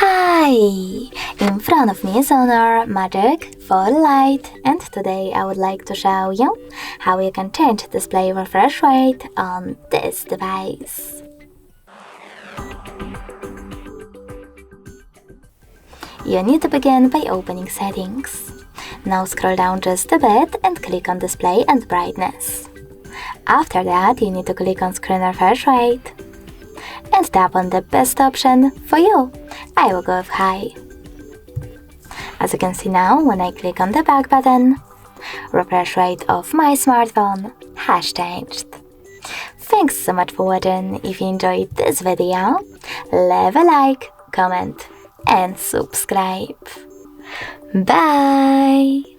Hi! In front of me is Honor Magic4 Lite, and today I would like to show you how you can change display refresh rate on this device. You need to begin by opening Settings. Now scroll down just a bit and click on Display and Brightness. After that, you need to click on Screen Refresh Rate and tap on the best option for you. I will go with High. As you can see now, when I click on the back button, refresh rate of my smartphone has changed. Thanks so much for watching. If you enjoyed this video, leave a like, comment and subscribe. Bye!